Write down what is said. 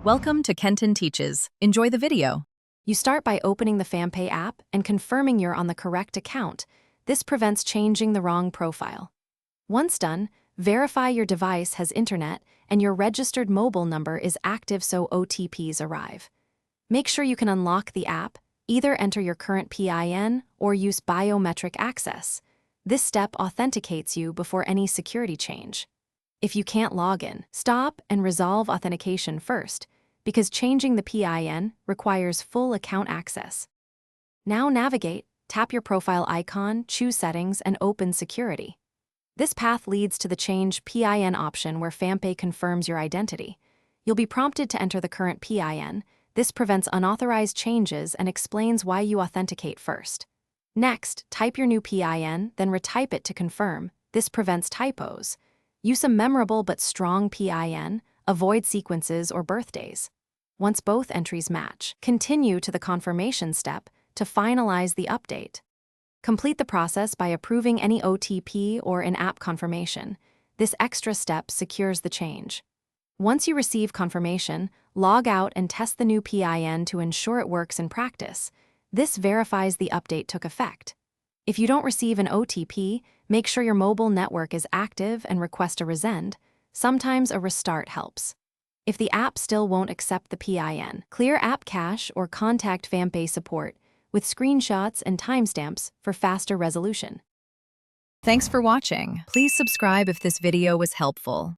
Welcome to Kenton Teaches. Enjoy the video. You start by opening the Fampay app and confirming you're on the correct account. This prevents changing the wrong profile. Once done, verify your device has internet and your registered mobile number is active so OTPs arrive. Make sure you can unlock the app, either enter your current PIN or use biometric access. This step authenticates you before any security change. If you can't log in, stop and resolve authentication first, because changing the PIN requires full account access. Now navigate, tap your profile icon, choose Settings, and open Security. This path leads to the Change PIN option where Fampay confirms your identity. You'll be prompted to enter the current PIN. This prevents unauthorized changes and explains why you authenticate first. Next, type your new PIN, then retype it to confirm. This prevents typos. Use a memorable but strong PIN, avoid sequences or birthdays. Once both entries match, continue to the confirmation step to finalize the update. Complete the process by approving any OTP or in-app confirmation. This extra step secures the change. Once you receive confirmation, log out and test the new PIN to ensure it works in practice. This verifies the update took effect. If you don't receive an OTP, make sure your mobile network is active and request a resend. Sometimes a restart helps. If the app still won't accept the PIN, clear app cache or contact Fampay support with screenshots and timestamps for faster resolution. Thanks for watching. Please subscribe if this video was helpful.